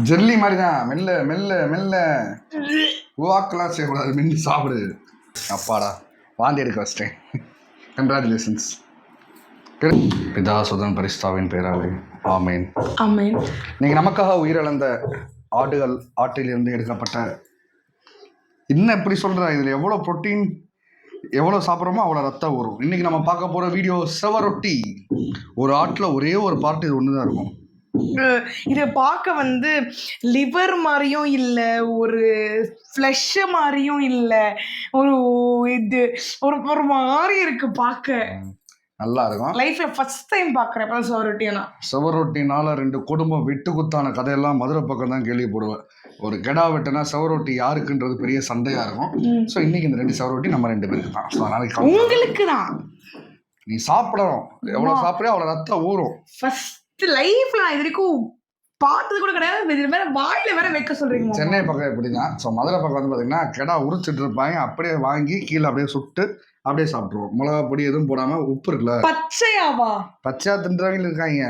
Jelly மாதிரி தான். மெல்ல மெல்ல மெல்ல வாக்கெல்லாம் செய்யக்கூடாது, மென்று சாப்பிடு. அப்பாடா, வாந்தி எடுக்க வச்சிட்டேன். கங்க்ராச்சுலேஷன்ஸ். பிதா சுதன் பரிசுத்தாவின் பெயராலே ஆமேன். ஆமேன். நீங்கள் நமக்காக உயிரிழந்த ஆட்டிலிருந்து எடுக்கப்பட்ட, என்ன எப்படி சொல்கிற, இதில் எவ்வளோ ப்ரோட்டீன், எவ்வளோ சாப்பிட்றோமோ அவ்வளோ ரத்தம் வரும். இன்றைக்கி நம்ம பார்க்க போகிற வீடியோ செவரொட்டி. ஒரு ஆட்டில் ஒரே ஒரு பார்ட் இது ஒன்று தான் இருக்கும். இதை பார்க்க லிவர் மாதிரியும் இல்லை, ஒரு ஃப்ளஷ் மாதிரியும் இல்லை, ஒரு இது ஒரு ஒரு மாதிரி இருக்கு பார்க்க. நல்லா இருக்கும். லைஃப்ல ஃபர்ஸ்ட் டைம் பார்க்குறேன் செவரொட்டினா. செவரொட்டினால 2 குடும்பம் விட்டு குத்தான கதையெல்லாம் மதுரை பக்கம் தான் கேள்விப்படுவேன். ஒரு கெடா வெட்டினா செவரொட்டி யாருக்குன்றது பெரிய சண்டையா இருக்கும். ஸோ இன்னைக்கு இந்த 2 செவரொட்டி நம்ம 2 பேருக்கு தான். ஸோ நாளைக்கு உங்களுக்கு தான். நீ சாப்பிடணும், எவ்வளோ சாப்பிட்றியோ அவ்வளோ ரத்தம் ஊறும். ஃபர்ஸ்ட் லைஃப்ல நான் இது வரைக்கும் பார்த்தது கூட கிடையாது. இது வேற வாயில வேற வைக்க சொல்றீங்க. சென்னை பக்கம் இப்படி தான். ஸோ மதுரை பக்கம் பார்த்தீங்கன்னா கெடா உரிச்சிட்டு இருப்பாங்க, அப்படியே வாங்கி கீழே அப்படியே சுட்டு அப்படியே சாப்பிட்ருவோம். மிளகா பொடி எதுவும் போடாம. உப்பு இருக்குல்ல, பச்சையாவா? பச்சையா தின்றவங்க இருக்காங்க.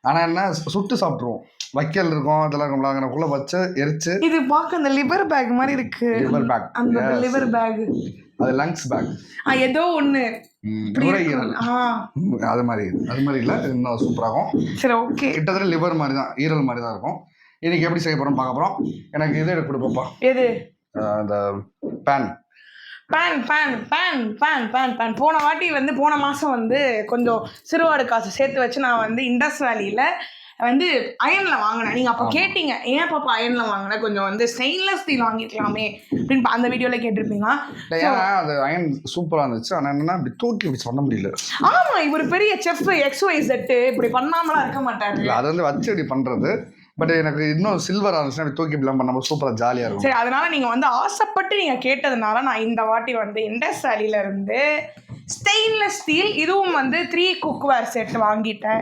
ஆனா என்ன, சுட்டு சாப்பிட்ருவோம். வைக்கல் இருக்கும், அதெல்லாம் இருக்கும்ல, வச்சு எரிச்சு. இது பார்க்க அந்த லிவர் பேக் மாதிரி இருக்கு. லிவர் பேக், அந்த லிவர் பேக், அது லங்ஸ் பேக், ஏதோ ஒண்ணு அது மாதிரி இல்லை, இன்னும் சூப்பராகும். சரி, ஓகே. கிட்டத்தட்ட லிவர் மாதிரி தான், ஈரல் மாதிரி தான் இருக்கும். இன்னைக்கு எப்படி செய்ய போறோம் பார்க்க போறோம். எனக்கு இது எடுத்து கொடுப்பா. எது? அந்த பேன். போன வாட்டி போன மாதம் கொஞ்சம் சிறுவாடு காசு சேர்த்து வச்சு நான் இண்டஸ் வேலியில் அயனில் வாங்கினேன். நீங்கள் அப்போ கேட்டீங்க, ஏன் பாப்பா அயனில் வாங்கினேன், கொஞ்சம் ஸ்டெயின்லெஸ் ஸ்டீல் வாங்கிக்கலாமே அப்படின்னு அந்த வீடியோவில் கேட்டிருப்பீங்க. ஏன்னா அது அயன் சூப்பராக இருந்துச்சு. ஆனால் என்னன்னா இப்படி தூக்கி வச்சு பண்ண முடியல. ஆமாம், இவர் பெரிய செஃப் XYZ இப்படி பண்ணாமலாம் இருக்க மாட்டாரு. அது வச்சு இப்படி பண்ணுறது. பட் எனக்கு இன்னும் சில்வர் இருந்துச்சுன்னா தூக்கி இப்படிலாம் பண்ணாமல் சூப்பராக ஜாலியாக இருக்கும். சரி, அதனால நீங்கள் ஆசைப்பட்டு நீங்கள் கேட்டதுனால நான் இந்த வாட்டி இண்டஸ் வேலியில இருந்து ஸ்டெயின்லெஸ் ஸ்டீல், இதுவும் 3 குக்வேர் செட் வாங்கிட்டேன்.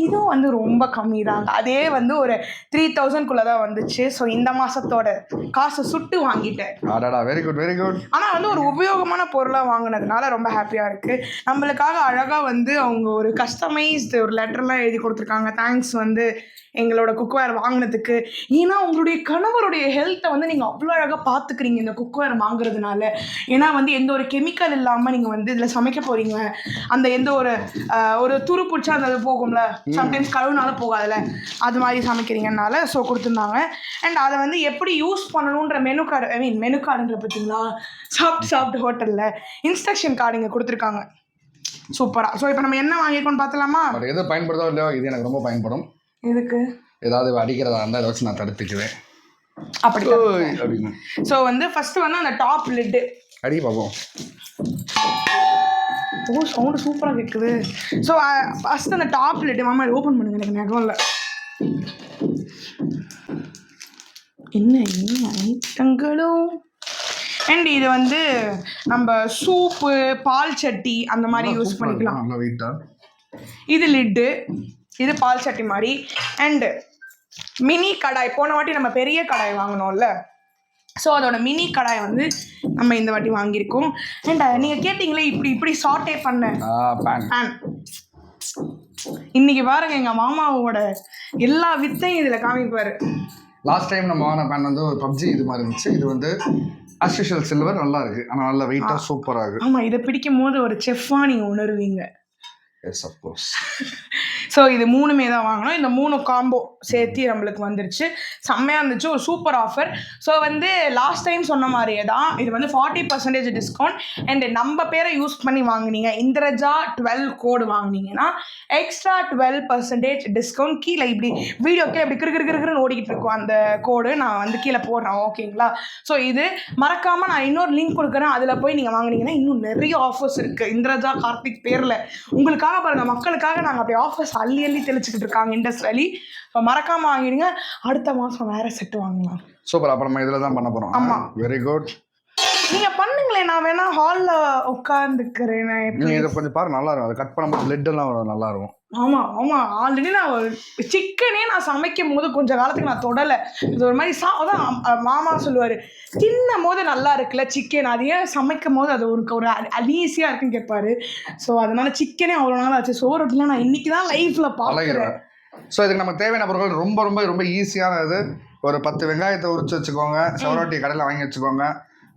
இதுவும் ரொம்ப கம்மி தாங்க. அதே ஒரு 3000 தான் வந்துச்சு. ஸோ இந்த மாதத்தோட காசு சுட்டு வாங்கிட்டேன். Very good, very good. ஆனால் ஒரு உபயோகமான பொருளாக வாங்கினதுனால ரொம்ப ஹாப்பியாக இருக்குது. நம்மளுக்காக அழகாக அவங்க ஒரு கஸ்டமைஸ்டு ஒரு லெட்டர்லாம் எழுதி கொடுத்துருக்காங்க. தேங்க்ஸ் எங்களோட குக்வேர் வாங்கினதுக்கு. ஏன்னா உங்களுடைய கணவருடைய ஹெல்த்தை நீங்கள் அவ்வளோ அழகாக பார்த்துக்கிறீங்க இந்த குக்வேர் வாங்குறதுனால. ஏன்னா எந்த ஒரு கெமிக்கல் இல்லாமல் நீங்கள் இதில் சமைக்க போகிறீங்க. அந்த எந்த ஒரு துரு பிடிச்சா அந்த போகும்ல, சம்டைம்ஸ் கழுவுனாலும் போகாதுல்ல, அது மாதிரி சமைக்கிறீங்கனால ஸோ கொடுத்துருந்தாங்க. அண்ட் அதை எப்படி யூஸ் பண்ணணுன்ற மெனு கார்டுன்ற பார்த்தீங்களா, சாப்பிட்டு ஹோட்டலில் இன்ஸ்ட்ரக்ஷன் கார்டு இங்கே கொடுத்துருக்காங்க. சூப்பராக. ஸோ இப்போ நம்ம என்ன வாங்கியிருக்கோம்னு பார்த்தலாமா? எது பயன்படுதோ இல்லையோ, இது எனக்கு ரொம்ப பயன்படும். எதுக்கு? ஏதாவது அடிக்கிறதா இருந்தால் அதை வச்சு நான் தடுத்துக்குவேன். அப்படி அப்படின்னு. ஸோ ஃபர்ஸ்ட் அந்த டாப் லிட்டு அடி பார்ப்போம். சவுண்டு சூப்பராக கேட்குது. ஸோ ஃபர்ஸ்ட் அந்த டாப் லிட்டு மாமா ஓப்பன் பண்ணுங்க, எனக்கு நகம் இல்லை. என்ன ஐட்டங்களும். அண்ட் இது நம்ம சூப்பு, பால் சட்டி அந்த மாதிரி யூஸ் பண்ணிக்கலாம். இது லிட்டு, இது பால் சட்டி மாதிரி. அண்டு மினி கடாய், போன வாட்டி நம்ம பெரிய கடாய் வாங்கினோம்ல, ஸோ அதோட மினி கடாய் நம்ம இந்த வாட்டி வாங்கியிருக்கோம். அண்ட் நீங்கள் கேட்டிங்களே இப்படி சாட்டே பண்ண பேன். இன்னைக்கு பாருங்க, எங்கள் மாமாவோட எல்லா வித்தையும் இதில் காமிப்பாரு. லாஸ்ட் டைம் நம்ம வாங்கின பேன் ஒரு பப்ஜி இது மாதிரி இருந்துச்சு. இது அஸ்யூஷுவல் சில்வர், நல்லா இருக்கு. ஆனால் நல்ல வெயிட்டாக சூப்பராக இருக்கு. ஆமாம், இதை பிடிக்கும் போது ஒரு செஃப்பாக நீங்கள் உணர்வீங்க. Yes, of course. ஸோ இது 3மே தான் வாங்கினோம். இந்த 3 காம்போ சேர்த்து நம்மளுக்கு வந்துருச்சு. செம்மையாக இருந்துச்சு, ஒரு super offer. So last time சொன்ன மாதிரியே தான் இது 40% டிஸ்கவுண்ட். அண்ட் நம்ம பேரை யூஸ் பண்ணி வாங்கினீங்க, இந்திரஜா 12 கோடு வாங்கினீங்கன்னா எக்ஸ்ட்ரா 12% டிஸ்கவுண்ட். கீழே இப்படி வீடியோ கீழே இப்படி கிருக்குன்னு ஓடிக்கிட்டு இருக்கும் அந்த கோடு, நான் கீழே போடுறேன், ஓகேங்களா? ஸோ இது மறக்காமல் நான் இன்னொரு லிங்க் கொடுக்குறேன், அதில் போய் நீங்கள் வாங்கினீங்கன்னா இன்னும் நிறைய ஆஃபர்ஸ் இருக்குது. இந்திரஜா கார்த்திக் பேரில் உங்களுக்காக பாருங்கள், மக்களுக்காக நாங்கள் அப்படி ஆஃபர்ஸ் அள்ளி தெளிச்சுக்கிட்டு இருக்காங்க இண்டஸ் வேலி. இப்போ மறக்காம வாங்கிடுங்க. அடுத்த மாதம் வேற செட்டு வாங்கலாம். சூப்பர். அப்புறம் நம்ம இதில் தான் பண்ண போகிறோம். ஆமாம், வெரி குட். நீங்கள் பண்ணுங்களேன், நான் வேணா ஹாலில் உட்காந்துக்கிறேன். நீங்கள் இதை கொஞ்சம் பாரு, நல்லா இருக்கும். அதை கட் பண்ணும்போது பிளட் எல்லாம் நல்லா இருக்கும். ஆமாம், ஆல்ரெடி நான் சிக்கனே நான் சமைக்கும் போது கொஞ்ச காலத்துக்கு நான் தொடலை. இது ஒரு மாதிரி அதான் மாமா சொல்லுவார், தின்னும் போது நல்லா இருக்குல்ல சிக்கன், அது ஏன் சமைக்கும் போது அது ஒரு அன்ஈஸியாக இருக்குன்னு கேட்பாரு. ஸோ அதனால சிக்கனே அவ்வளோ நாள் ஆச்சு. சோறு ரொட்டிலாம் நான் இன்னைக்கு தான் லைஃப்பில் பார்க்குறேன். ஸோ இதுக்கு நமக்கு தேவையான பொருட்கள் ரொம்ப ரொம்ப ரொம்ப ஈஸியானது. ஒரு 10 வெங்காயத்தை உரிச்சு வச்சுக்கோங்க. செவரொட்டி கடையில் வாங்கி வச்சுக்கோங்க.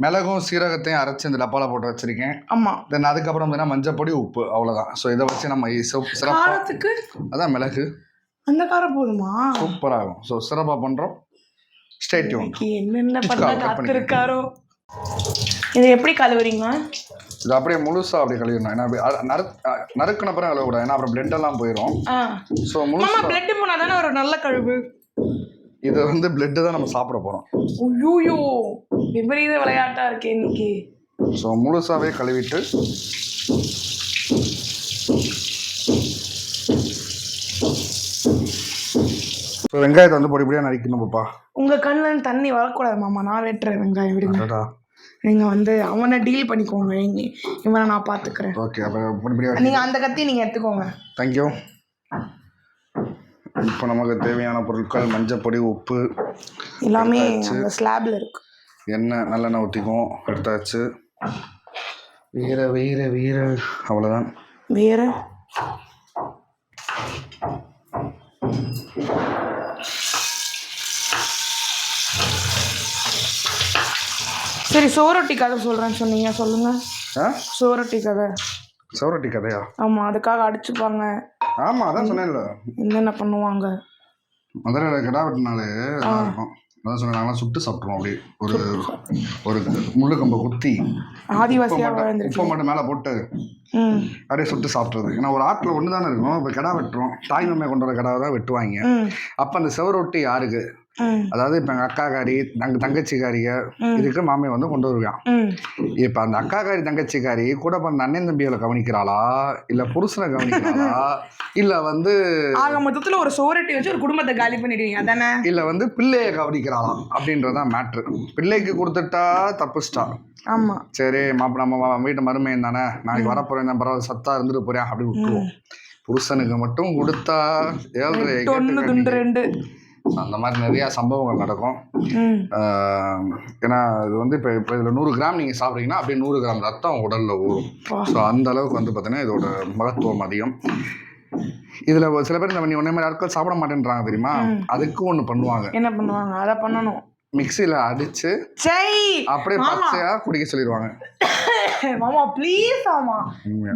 மிளகும் சீரகத்தையும் அரைச்சி இந்த டப்பாவில் போட்டு வச்சிருக்கேன். ஆமாம். தென் அதுக்கப்புறம் பார்த்தீங்கன்னா மஞ்சப்பொடி, உப்பு, அவ்வளோதான். ஸோ இதை வச்சு நம்ம சிறப்பாக அதான் மிளகு அந்த காரம் போதுமா? சூப்பராகும். ஸோ சிறப்பாக பண்ணுறோம். Stay tune. என்னென்ன பண்ண காத்திருக்காரோ. இதை எப்படி கழுவுறீங்க? இது அப்படியே முழுசாக அப்படி கழுவிடணும். ஏன்னா நறுக்குன அப்புறம் கழுவக்கூடாது. ஏன்னா அப்புறம் பிளட் எல்லாம் போயிடும். ஸோ முழுசாக பிளட் போனால் தானே ஒரு நல்ல கழுவு. இது வந்து பிளட்டு தான் நம்ம சாப்பிட போகிறோம். ஐயோ விபரீத விளையாட்டா இருக்கே இன்னைக்கு. ஸோ முழுசாகவே கழுவிட்டு ஸோ வெங்காயத்தை வந்து பொடிப்படியாக நறுக்கணும். பாப்பா உங்கள் கண்ணில் தண்ணி வரக்கூடாது மாமா. நான் வெட்டுறேன் வெங்காயம். விடுங்க. நீங்கள் வந்து அவனை டீல் பண்ணிக்கோங்க. இவனை நான் பார்த்துக்கிறேன். ஓகே. அப்போ பொடிப்படியாக நீங்கள் அந்த கத்தி நீங்கள் எடுத்துக்கோங்க. தேங்க்யூ. இப்போ நமக்கு தேவையான பொருட்கள் மஞ்சப்பொடி, உப்பு எல்லாமே அந்த ஸ்லாப்ல இருக்கு. எண்ணெய் நல்லெண்ணெய் ஊற்றிக்குவோம். எடுத்தாச்சு. வீர வீர வீர அவ்வளோதான். வேற சரி, சோரொட்டி கதை சொல்கிறேன்னு சொன்னீங்க, சொல்லுங்கள். சோரொட்டி கதை. சோரொட்டி கதையா? ஆமாம், அதுக்காக அடிச்சுப்பாங்க. ஆமாம், அதான் சொன்னேன்ல. என்னென்ன பண்ணுவாங்க? மதுரையில் கிடா வெட்டினாலே இருக்கும். அதான் சொன்னேன், நாங்களாம் சுட்டு சாப்பிட்ருவோம். அப்படி ஒரு ஒரு முள்ளு கம்பை குத்தி ஆதிவாசியாக உப்பை மட்டும் மேலே போட்டு அப்படியே சுட்டு சாப்பிட்றது. ஏன்னா ஒரு ஆட்டில் ஒன்று தானே இருக்கும். இப்போ கிடா வெட்டுறோம், தாய் மாமையை கொண்டு வர கிடாவை தான் வெட்டுவாங்க. அப்போ அந்த செவரொட்டி யாருக்கு? அதாவது இப்போ எங்கள் அக்காக்காரி தங்கச்சிக்காரிய இதுக்கு மாமியை வந்து கொண்டு வருவான். இப்போ அந்த அக்காக்காரி தங்கச்சிக்காரி கூட பண்ண அண்ணன் தம்பிகளை கவனிக்கிறாளா, இல்லை புருஷனை கவனிக்கிறாளா, இல்லை வந்து ஆக மொத்தத்தில் ஒரு சோரட்டி வச்சு ஒரு குடும்பத்தை காலி பண்ணிடுவீங்க அதானே, இல்லை வந்து பிள்ளையை கவனிக்கிறாளா அப்படின்றதான் மேட்ரு. பிள்ளைக்கு கொடுத்துட்டா தப்புஸ்டா. ஆமாம், சரி நம்ம வீட்டு மருமையன் தானே, நாளைக்கு வரப்போறேன் தான், பரவாயில்ல, சத்தா இருந்துட்டு போறேன் அப்படி விட்டுருவோம். புருஷனுக்கு மட்டும் கொடுத்தா 7 அந்த மாதிரி நிறையா சம்பவங்கள் நடக்கும். ஏன்னா இது வந்து இப்போ இதில் 100 கிராம் நீங்கள் சாப்பிட்றீங்கன்னா அப்படியே 100 கிராம் ரத்தம் உடலில் ஊறும். ஸோ அந்த அளவுக்கு வந்து பார்த்தீங்கன்னா இதோட மகத்துவம் அதிகம். இதில் சில பேர் இந்த ஒன்றே மாதிரி ஆட்கள் சாப்பிட மாட்டேன்றாங்க தெரியுமா, அதுக்கும் ஒன்று பண்ணுவாங்க. என்ன பண்ணுவாங்க? அதை பண்ணணும், மிக்சியில் அடிச்சு அப்படியே பச்சையா குடிக்க சொல்லிடுவாங்க. மாமா ப்ளீஸ் மாமா,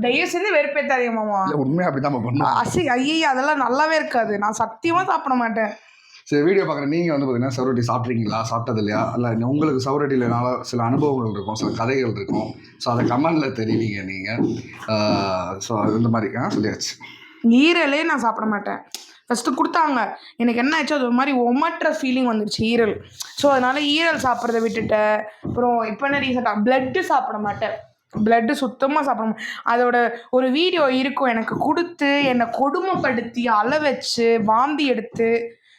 தயவு செஞ்சு வெறுப்பேத்தாதீங்க மாமா. உண்மையாக அப்படி தான் பண்ணுவோம். ஐயா அதெல்லாம் நல்லாவே இருக்காது, நான் சத்தியமாக சாப்பிட மாட்டேன். சரி, வீடியோ பார்க்குற நீங்கள் வந்து பார்த்தீங்கன்னா சவரொட்டி சாப்பிட்றீங்களா, சாப்பிட்டது இல்லையா, இல்லை உங்களுக்கு சவரொட்டியிலனால சில அனுபவங்கள் இருக்கும், சில கதைகள் இருக்கும். ஸோ அதை கமெண்டில் தெரிவிங்க நீங்கள். ஸோ இந்த மாதிரி சொல்லியாச்சு. ஈரலே நான் சாப்பிட மாட்டேன். ஃபஸ்ட்டு கொடுத்தாங்க, எனக்கு என்ன ஆச்சு, அது ஒரு மாதிரி ஒமட்டுற ஃபீலிங் வந்துடுச்சு ஈரல். ஸோ அதனால் ஈரல் சாப்பிட்றத விட்டுட்டேன். அப்புறம் இப்போ என்ன ரீசெண்டாக பிளட்டு சாப்பிட மாட்டேன். பிளட்டு சுத்தமாக சாப்பிட மாட்டேன். அதோட ஒரு வீடியோ இருக்கும், எனக்கு கொடுத்து என்னை கொடுமைப்படுத்தி அலை வச்சு வாந்தி எடுத்து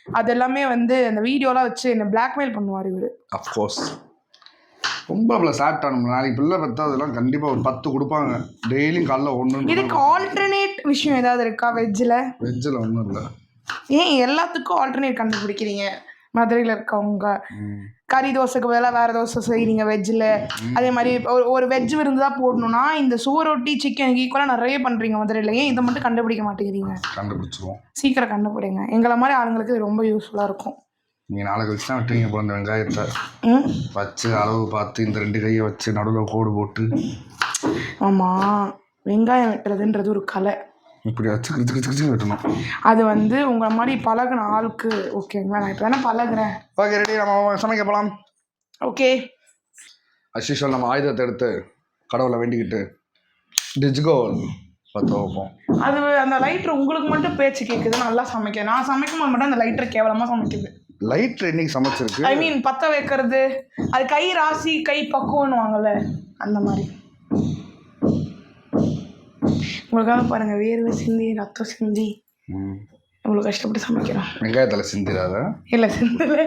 அதெல்லாமே வந்து அந்த வீடியோலாம் வச்சு என்னை பிளாக்மெயில் பண்ணுவார் இவர். அஃப்கோர்ஸ் ரொம்ப அவ்வளோ சாப்பிட்டானுங்க. நாளைக்கு பிள்ளை பார்த்தா அதெல்லாம் கண்டிப்பாக ஒரு 10 கொடுப்பாங்க டெய்லியும் காலைல ஒன்று. இதுக்கு ஆல்டர்னேட் விஷயம் ஏதாவது இருக்கா வெஜ்ஜில்? வெஜ்ஜில் ஒன்றும் இல்லை. ஏன் எல்லாத்துக்கும் ஆல்டர்னேட் கண்டுபிடிக்கிறீங்க? மதுரையில் இருக்கவங்க கறி தோசைக்கு பதிலாக வேறு தோசை செய்கிறீங்க வெஜ்ஜில். அதே மாதிரி ஒரு வெஜ் விருந்து தான் போடணும்னா இந்த சோரொட்டி சிக்கனுக்கு ஈக்குவலாக நிறைய பண்ணுறீங்க மதுரையில். ஏன் இதை மட்டும் கண்டுபிடிக்க மாட்டேங்கிறீங்க? கண்டுபிடிச்சிருவோம், சீக்கிரம் கண்டுபிடிங்க. எங்களை மாதிரி ஆளுங்களுக்கு இது ரொம்ப யூஸ்ஃபுல்லாக இருக்கும். நீங்கள் நாளை கழிச்சு தான் வெட்டுவீங்க போல இந்த வெங்காயத்தை வச்சு அளவு பார்த்து இந்த 2 கையை வச்சு நடுவில் கோடு போட்டு. ஆமாம், வெங்காயம் வெட்டுறதுன்றது ஒரு கலை. இப்படி வச்சு கிச்சு வெட்டணும். அது வந்து உங்களை மாதிரி பழகின ஆளுக்கு ஓகேங்களா? நான் இப்போ தானே பழகுறேன். ஓகே, ரெடி, நம்ம சமைக்க போகலாம். ஓகே, அஸ்யூஷுவல் நம்ம ஆயுதத்தை எடுத்து கடவுளை வேண்டிக்கிட்டு டிஜ்கோல் பற்ற வைப்போம். அது அந்த லைட்டர் உங்களுக்கு மட்டும் பேச்சு கேட்குது, நல்லா சமைக்க. நான் சமைக்கும் போது மட்டும் அந்த லைட்டர் கேவலமாக சமைக்குது. லைட்டர் இன்னைக்கு சமைச்சிருக்கு, ஐ மீன் பற்ற வைக்கிறது, அது கை ராசி கை பக்குவன்னு வாங்கல அந்த மாதிரி. உங்களுக்காக பாருங்கள், வேர்வை சிந்தி ரத்தம் சிந்தி இவ்வளோ கஷ்டப்பட்டு சமைக்கிறோம். வெங்காயத்தில் சிந்திடாத. இல்லை சிந்தல,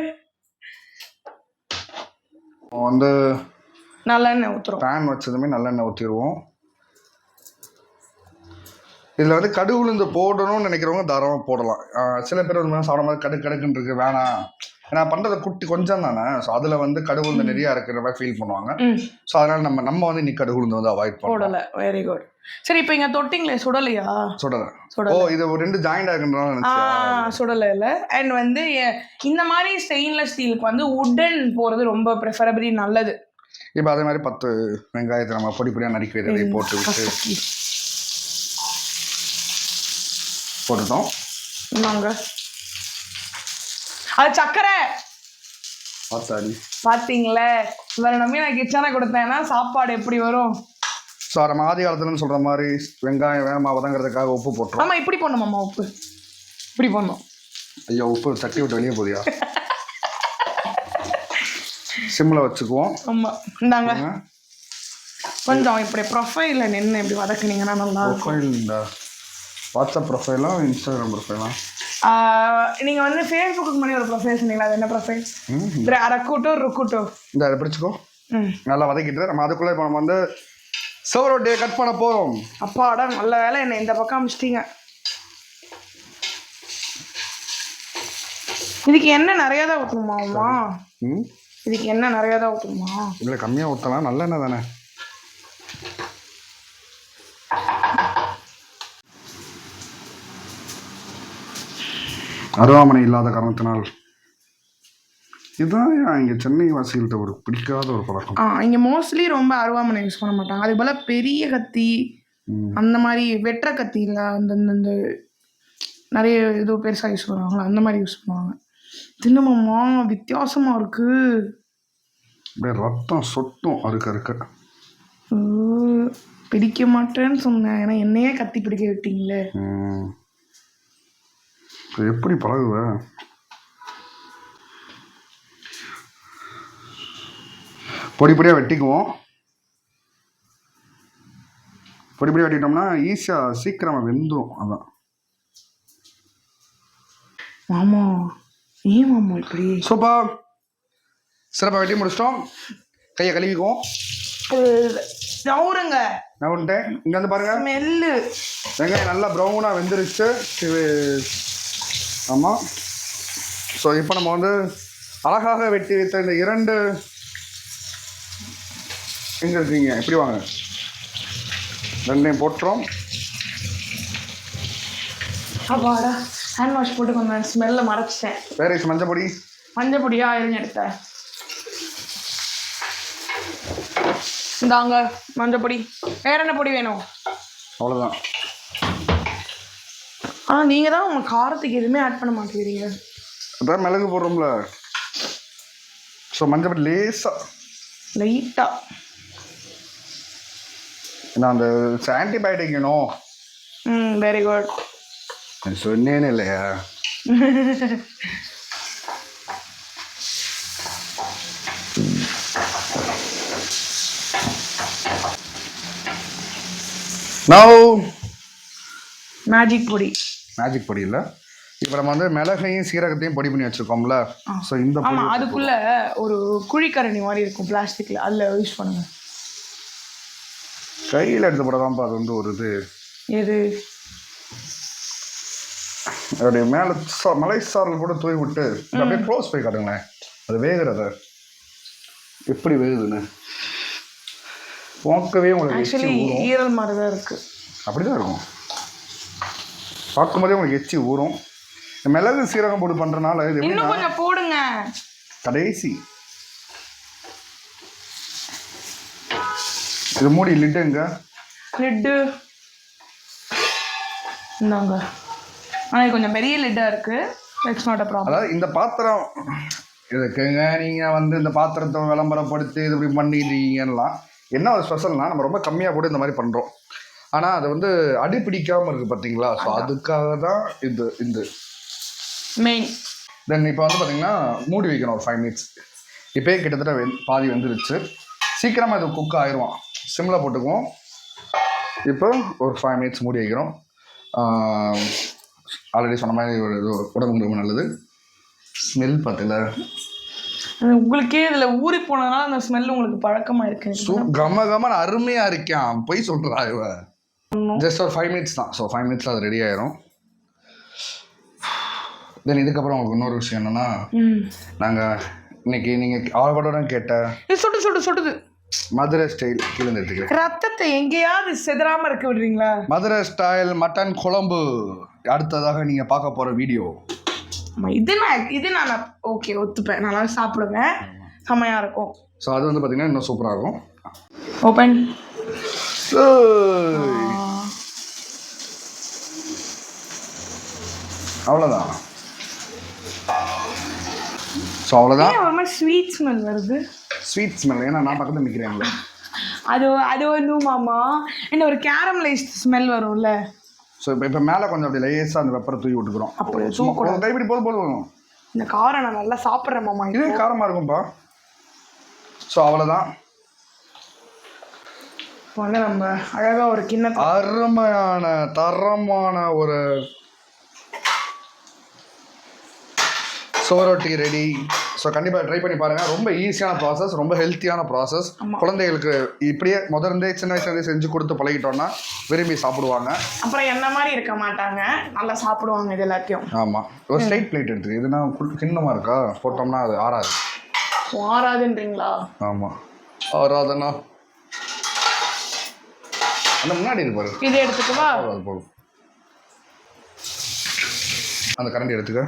வந்து நல்லெண்ணெய் ஊற்றுறோம். பேன் வச்சதுமே நல்லெண்ணெய் ஊற்றிடுவோம். இதில் வந்து கடுகு உளுந்து போடணும்னு நினைக்கிறவங்க தாராளமாக போடலாம். சில பேர் வந்து சாப்பிடும் போது கடுக்குன்னு இருக்கு வேணாம், ஏன்னா பண்ணுறது குட்டி கொஞ்சம் தானே. ஸோ அதில் வந்து கடுகு உளுந்து நிறையா இருக்கிற மாதிரி ஃபீல் பண்ணுவாங்க. ஸோ அதனால் நம்ம வந்து இன்னைக்கு கடுகு உளுந்து வந்து அவாய்ட் பண்ணலாம். Very good. சரி இப்போ இங்க தொட்டிங்களே சுடலையா? சுடலை. சுடலை. ஓ இது ஒரு 2 ஜாயிண்ட் ஆகுன்றதால நினைச்சேன். சுடலை இல்லை. அண்ட் வந்து இந்த மாதிரி ஸ்டெயின்லெஸ் ஸ்டீலுக்கு வந்து உட்டன் போகிறது ரொம்ப ப்ரிஃபரபிளி நல்லது. இப்போ அதே மாதிரி 10 வெங்காயத்தை நம்ம பொடி பொடியாக நறுக்கி வைக்கிறதை போட்டு விட்டு போட்டுட்டோம். நாங்க அது சக்கரை பார்த்தாடி பார்த்தீங்களே, இவரை நம்பி நான் கிச்சனை கொடுத்தேன்னா சாப்பாடு எப்படி வரும்? ஸோ நம்ம ஆதி காலத்துலன்னு சொல்கிற மாதிரி வெங்காயம் வேகமாக வதங்கிறதுக்காக உப்பு போட்டோம். ஆமாம், இப்படி போடணுமாம்மா உப்பு? இப்படி போடணும். ஐயோ உப்பு தட்டி விட்டு வெளியே போதியா? சிம்மில் வச்சுக்குவோம். ஆமாம், இந்தாங்க கொஞ்சம் இப்படி ப்ரொஃபைலில் நின்று இப்படி வதக்குனீங்கன்னா நல்லா இருக்கும். ப்ரொஃபைல் வாட்ஸ்அப் ப்ரொஃபைலா இன்ஸ்டாகிராம் ப்ரொஃபைலா? நீங்கள் வந்து ஃபேஸ்புக்கு முன்னாடி ஒரு ப்ரொஃபைல் சொன்னீங்களா, அது என்ன ப்ரொஃபைல்? அரக்கூட்டோ ருக்கூட்டோ. இந்த அதை பிடிச்சிக்கோ. நல்லா வதக்கிட்டு நம்ம அதுக்குள்ளே இப்போ நம்ம வந்து சோரோட்டியை கட் பண்ண போகிறோம். அப்பாடா, நல்ல வேலை என்ன இந்த பக்கம் அமிச்சிட்டிங்க. இதுக்கு என்ன நிறையா தான் ஊற்றணுமாம்மா? இதுக்கு என்ன நிறையா தான் ஊற்றணுமா? இல்லை கம்மியாக ஊற்றலாம், நல்ல எண்ணெய் தானே. அருவாமனை இல்லாத காரணத்தினால் இதுதான் இங்கே சென்னை வாசிகள்கிட்ட ஒரு பிடிக்காத ஒரு பழக்கம். இங்கே மோஸ்ட்லி ரொம்ப அருவாமனை யூஸ் பண்ண மாட்டாங்க. அது போல் பெரிய கத்தி அந்த மாதிரி வெட்டுற கத்தி இல்லை, அந்த நிறைய ஏதோ பெருசாக யூஸ் பண்ணுவாங்களா அந்த மாதிரி யூஸ் பண்ணுவாங்க. தின்னமாம்மா வித்தியாசமாக இருக்கு. அப்படியே ரத்தம் சொட்டும் அறுக்க அறுக்க. பிடிக்க மாட்டேன்னு சொன்னேன், ஏன்னா என்னையே கத்தி பிடிக்க விட்டீங்களே. எப்படி பழகுவ? பொடி பொடியாக வெட்டிக்குவோம். பொடி பொடியாக வெட்டிட்டோம்னா ஈஸியாக சீக்கிரமாக வெந்துடும். அதான் மாமா, ஏன் மாமா இப்படி? சூப்பர், சிறப்பாக வெட்டி முடிச்சிட்டோம். கையை கழுவிக்குவோம். நவுருங்க. நவுன்ட்டேன். இங்கே வந்து பாருங்க, ஸ்மெல்லு. வெங்காயம் நல்லா ப்ரௌனாக வெந்துருச்சு. இது ஆமாம். ஸோ இப்போ நம்ம வந்து அழகாக வெட்டி வைத்த இந்த 2 எங்கே இருக்கீங்க எப்படி வாங்க, 2ஐயும் போட்டுறோம். அப்பாடா, ஹேண்ட் வாஷ் போட்டு கொஞ்சம் ஸ்மெல்ல மறைச்சிட்டேன். வேற மஞ்சள் பொடி. மஞ்சள் பொடியா இருங்க எடுத்தேன். இந்தாங்க மஞ்சள் பொடி. வேற என்ன பொடி வேணும்? அவ்வளோதான். நீங்கள் தான் உங்கள் காரத்துக்கு எதுவுமே ஆட் பண்ண மாட்டேங்கிறீங்க. அதான் மிளகு போடுறோம்ல. ஸோ மஞ்சள் பொடி லைட்டாக. நான் அந்த ஆன்டிபயோட்டிக் வேணும். Very good. சொன்னேன்னு இல்லையா? மேஜிக் பொடி. மேஜிக் பொடி இல்லை, இப்போ நம்ம வந்து மிளகையும் சீரகத்தையும் பொடி பண்ணி வச்சுருக்கோம்ல. ஸோ இந்த ஆமாம், அதுக்குள்ள ஒரு குழிக்கரணி மாதிரி இருக்கும் பிளாஸ்டிக்கில், அதில் யூஸ் பண்ணுங்க. கையில் எடுத்து போடதான்ப்பா அது வந்து ஒரு இது. எது? அப்படியே மேலே மலை சாரல் கூட தூவி விட்டு அப்படியே க்ளோஸ் போய் காட்டுங்களேன். அது வேகிறத எப்படி வேகுதுன்னு பார்க்கவே உங்களுக்கு ஈரல் மாதிரி தான் இருக்குது. அப்படிதான் இருக்கும், பார்க்கும்போதே உங்களுக்கு எச்சி ஊறும். மிளகு சீரகம் போட்டு பண்ணுறனால இது இன்னும் கொஞ்சம் போடுங்க. கடைசி இது மூடி லிட்டுங்க. லிட்டு இந்தாங்க. ஆனால் கொஞ்சம் பெரிய லிட்டாக இருக்குது. It's not a problem. அதாவது இந்த பாத்திரம் இதுக்குங்க நீங்கள் வந்து இந்த பாத்திரத்தை விளம்பரப்படுத்தி இது இப்படி பண்ணிட்டீங்கலாம். என்ன ஒரு ஸ்பெஷல்னால் நம்ம ரொம்ப கம்மியாக போட்டு இந்த மாதிரி பண்ணுறோம். ஆனால் அது வந்து அடி பிடிக்காமல் இருக்குது பார்த்தீங்களா? ஸோ அதுக்காக தான் இந்த மெயின். தென் இப்போ வந்து பார்த்தீங்கன்னா மூடி வைக்கணும் ஒரு 5 மினிட்ஸ். இப்போயே கிட்டத்தட்ட பாதி வந்துருச்சு. சீக்கிரமாக இது குக் ஆயிடுவான். சிம்மில் போட்டுக்குவோம். இப்போ ஒரு 5 மினிட்ஸ் மூடி வைக்கிறோம். ஆல்ரெடி சொன்ன மாதிரி ஒரு உடம்புக்கு ரொம்ப நல்லது. ஸ்மெல் பார்த்தல உங்களுக்கே இதில் ஊறி போனதுனால அந்த ஸ்மெல் உங்களுக்கு பழக்கமாக இருக்கு. கம கமன்னு அருமையாக இருக்கான். போய் சொல்கிறா இவ. ஜஸ்ட் ஒரு 5 மினிட்ஸ் தான். ஸோ 5 மினிட்ஸில் அது ரெடி ஆயிரும். தென் இதுக்கப்புறம் உங்களுக்கு இன்னொரு விஷயம் என்னென்னா, நாங்கள் இன்னைக்கு நீங்கள் ஆர்வலோட கேட்ட சுடுது மதுரை ஸ்டைல் கீழே எடுத்துக்கிறேன். ரத்தத்தை எங்கேயாவது செதறாம இருக்க விடுறீங்களா? மதுரை ஸ்டைல் மட்டன் குழம்பு அடுத்ததாக நீங்கள் பார்க்க போகிற வீடியோ. இது நான் ஓகே ஒத்துப்பேன், நல்லா சாப்பிடுவேன், செம்மையாக இருக்கும். ஸோ அது வந்து பார்த்தீங்கன்னா இன்னும் சூப்பராக இருக்கும். ஓப்பன். அவ்வளோதான். ஸோ அவ்வளோதான். ஒரு மாதிரி ஸ்வீட் ஸ்மெல் வருது. ஸ்வீட் ஸ்மெல் ஏன்னா நான் பக்கத்தில் நிற்கிறேன்ல. அது ஒன்றும் மாமா என்ன ஒரு கேரமலைஸ்ட் ஸ்மெல் வரும்ல. ஸோ இப்போ மேலே கொஞ்சம் அப்படி லேசாக அந்த வெப்பரை தூக்கி விட்டுக்கிறோம். அப்படி கைப்பிடி போதும். இந்த காரம் நான் நல்லா சாப்பிட்றேன் மாமா. இதே காரமாக இருக்கும்ப்பா. ஸோ அவ்வளோதான். வந்து நம்ம அழகாக ஒரு கிண்ணத்தை அருமையான தரமான ஒரு சோரோட்டி ரெடி. ஸோ கண்டிப்பாக ட்ரை பண்ணி பாருங்கள். ரொம்ப ஈஸியான ப்ராசஸ், ரொம்ப ஹெல்த்தியான ப்ராசஸ். குழந்தைகளுக்கு இப்படியே முதல்ல சின்ன வயசுலேருந்தே செஞ்சு கொடுத்து பழகிட்டோன்னா விரும்பி சாப்பிடுவாங்க. அப்புறம் என்ன மாதிரி இருக்க மாட்டாங்க, நல்லா சாப்பிடுவாங்க இது எல்லாத்தையும். ஆமாம். ஒரு ஸ்ட்ரைட் பிளேட் எடுத்துருக்கு. இதுனா கிண்ணமாக இருக்கா, போட்டோம்னா அது ஆறாது. ஆறாதுன்றீங்களா? ஆமாம், ஆறாதுண்ணா. அந்த முன்னாடி இருப்பாரு. இது எடுத்துக்கவா? அது போதும். அந்த கரண்டி எடுத்துக்க.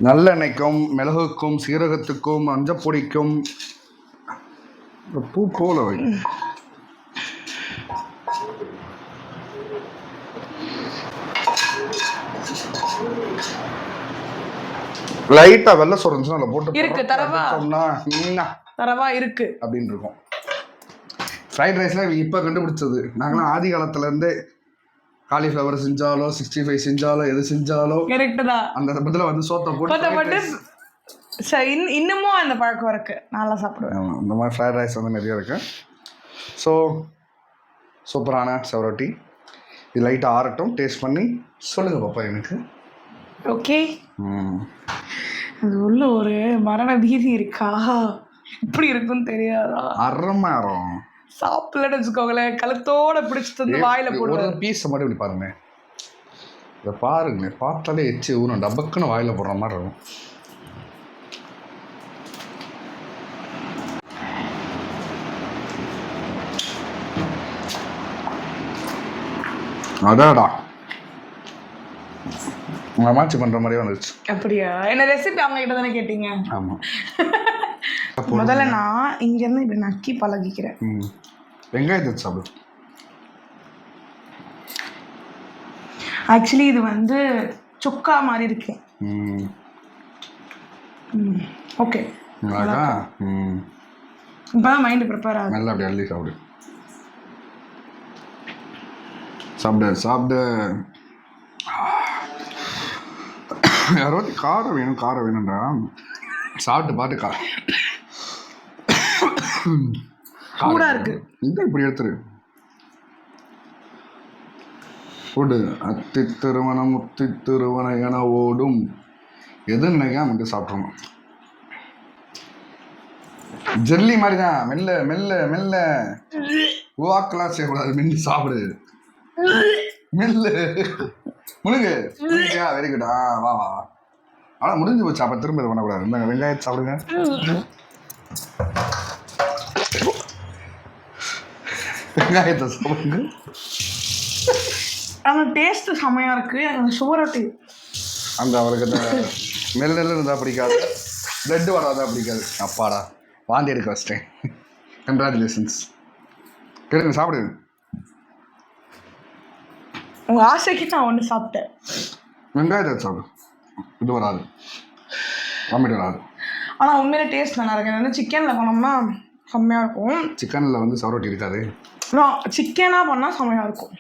நல்லெண்ணெய்க்கும் மிளகுக்கும் சீரகத்துக்கும் மஞ்சப்பொடிக்கும் பூ போல வை. லைட்டா வெள்ளை சொரஞ்சுன்னா அதில் போட்டு இருக்கு தரவா இருக்கு அப்படின்னு இருக்கும். ஃப்ரைட் ரைஸ்ல இப்போ கண்டுபிடிச்சது. நாங்களாம் ஆதி காலத்துலேருந்தே காலிஃப்ளவர் செஞ்சாலோ 65 செஞ்சாலோ எது செஞ்சாலோ கரெக்ட் தான். அந்த பதில் வந்து சோத்தை போட்டு இன்னமும் அந்த பழக்கம் இருக்கு, நல்லா சாப்பிடுவேன். இந்த மாதிரி ஃப்ரைட் ரைஸ் வந்து நிறைய இருக்கு. ஸோ சூப்பரான சவரொட்டி. இது லைட்டாக ஆறட்டும், டேஸ்ட் பண்ணி சொல்லுங்க பாப்பா எனக்கு. ஓகே. அது உள்ள ஒரு மரண பீதி இருக்கா, எப்படி இருக்குன்னு தெரியாதா? அரைமரம் சாப்பிடலன்னு வச்சுக்கோங்களேன், கழுத்தோட பிடிச்சிட்டு வந்து வாயில போடுவோம். ஒரு பீஸை மட்டும் இப்படி பாருங்க, இதை பாருங்க, பார்த்தாலே எச்சு ஊரும், டபக்குன்னு வாயில போடுற மாதிரி இருக்கும். அதாடா உங்க அம்மாச்சி பண்ற மாதிரியே வந்துச்சு. அப்படியா? என்ன ரெசிபி அவங்க கிட்ட தானே கேட்டீங்க? ஆமா. முதல்ல நான் இங்க இருந்து இப்படி நக்கி பழகிக்கிறேன். வெங்காயத்தை சாப்பிடு. ஆக்சுவலி இது வந்து சுக்கா மாதிரி இருக்கு. ஓகே, இப்பதான் மைண்ட் ப்ரிப்பேர் ஆகுது. நல்லா அப்படி அள்ளி சாப்பிடு. சாப்பிடு சாப்பிடு. யாரோ காரம் வேணும் காரம் வேணும்டா, சாப்பிட்டு பாட்டு சூடா இருக்கு. இந்த இப்படி எடுத்துரு போடு. அத்தி திருவனம் முத்தி திருவன என ஓடும் எது நினைக்காம மட்டும் சாப்பிட்றணும். ஜெல்லி மாதிரி தான், மெல்ல மெல்ல மெல்ல வாக்கெல்லாம் செய்யக்கூடாது, மெல்லு சாப்பிடு, மெல்லு முழுங்கு. Very good. வா வா. ஆனால் முடிஞ்சு போச்சு, அப்போ திரும்ப இது பண்ணக்கூடாது. இந்த வெங்காயத்தை சாப்பிடுங்க. வெங்காயத்தை சாப்பிடுங்க. ஆனால் டேஸ்ட்டு செம்மையாக இருக்குது. அந்த சுவரொட்டி அந்த அவருக்கு அந்த மெல்ல இருந்தால் பிடிக்காது, பிளட்டு வராதான் பிடிக்காது. அப்பாடா வாந்தி எடுக்க வச்சிட்டேன். கங்க்ராச்சுலேஷன்ஸ். கேளுங்க, சாப்பிடுங்க. உங்கள் ஆசைக்கு நான் ஒன்று சாப்பிட்டேன். வெங்காயத்தை சாப்பிடு, இது வராது, வாமிட் வராது. ஆனால் உண்மையிலே டேஸ்ட் நல்லா இருக்கு. வந்து சிக்கனில் பண்ணோம்னா செம்மையாக இருக்கும். சிக்கனில் வந்து சவரொட்டி இருக்காது, சிக்கனாக பண்ணால் செம்மையாக இருக்கும்.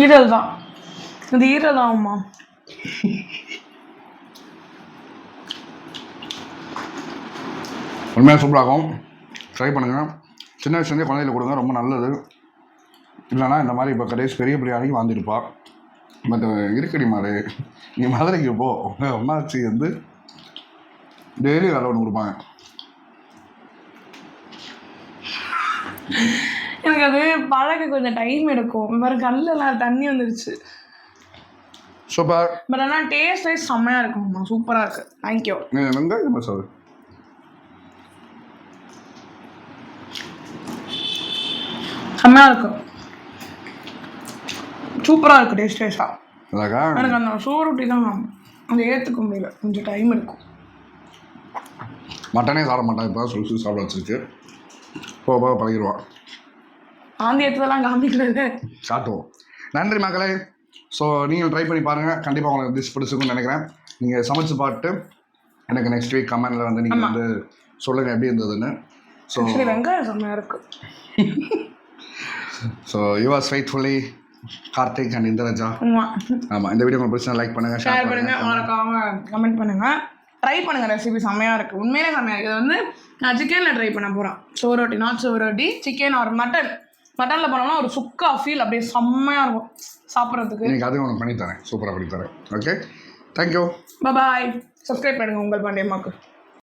ஈரல் தான், இது ஈரல் ஆகுமா? உண்மையாக சூப்பராகும். ட்ரை பண்ணுங்கள். சின்ன வயசுலேருந்தே குழந்தைகளை கொடுங்க, ரொம்ப நல்லது. இல்லைனா இந்த மாதிரி இப்போ கடைசி பெரிய பெரிய அன்றைக்கி வாழ்ந்துருப்பா. பட் இருக்கடி மாடு, நீ மதுரைக்கு போ, உங்கள் அம்மாச்சி வந்து டெய்லி வேலை ஒன்று கொடுப்பாங்க. எனக்கு அது பழக கொஞ்சம் டைம் எடுக்கும். இந்த மாதிரி கல்லெல்லாம் தண்ணி வந்துருச்சு. சூப்பர். பட் ஆனால் டேஸ்ட் வைஸ் செம்மையாக இருக்கும்மா, சூப்பராக இருக்குது. தேங்க்யூ. வெங்காயம் மசாலா செம்மையாக இருக்கும், சூப்பராக இருக்குது டேஸ்ட் வைஸாக. அதாக்கா எனக்கு அந்த சோறுட்டி தான் அந்த ஏற்றுக்க முடியல, கொஞ்சம் டைம் இருக்கும். மட்டனே சாப்பிட மாட்டான், இப்போ தான் சொல்லி சாப்பிட வச்சிருக்கு. போக பழகிடுவான். ஆந்தி எடுத்ததெல்லாம் காமிக்கிறது சாப்பிடுவோம். நன்றி மக்களே. ஸோ நீங்கள் ட்ரை பண்ணி பாருங்கள், கண்டிப்பாக உங்களுக்கு டிஷ் பிடிச்சிருக்குன்னு நினைக்கிறேன். நீங்கள் சமைச்சு பார்த்துட்டு எனக்கு நெக்ஸ்ட் வீக் கமெண்டில் வந்து நீங்கள் வந்து சொல்லுங்கள் எப்படி இருந்ததுன்னு. ஸோ வெங்காயம் செம்மையாக இருக்குது. So yours faithfully Karthik and Indraja. ஆமாம், இந்த வீடியோ உங்களுக்கு பிடிச்சா லைக் பண்ணுங்கள், ஷேர் பண்ணுங்கள், மறக்காம கமெண்ட் பண்ணுங்கள். ட்ரை பண்ணுங்கள், ரெசிபி செம்மையாக இருக்குது, உண்மையிலே செம்மையாக இருக்குது. இது வந்து நான் சிக்கனில் ட்ரை பண்ண போகிறேன். சோரோட்டி, நாட் சோரோட்டி, சிக்கன் ஆர் மட்டனில் பண்ணோம்னா ஒரு சுக்கா ஃபீல் அப்படியே செம்மையாக இருக்கும் சாப்பிட்றதுக்கு. இன்னைக்கு அதுவும் உனக்கு பண்ணித்தரேன், சூப்பராக பண்ணித்தரேன். ஓகே, தேங்க்யூ, பாய். சப்ஸ்கிரைப் பண்ணுங்கள் உங்கள் பாண்டியம்மாக்கு.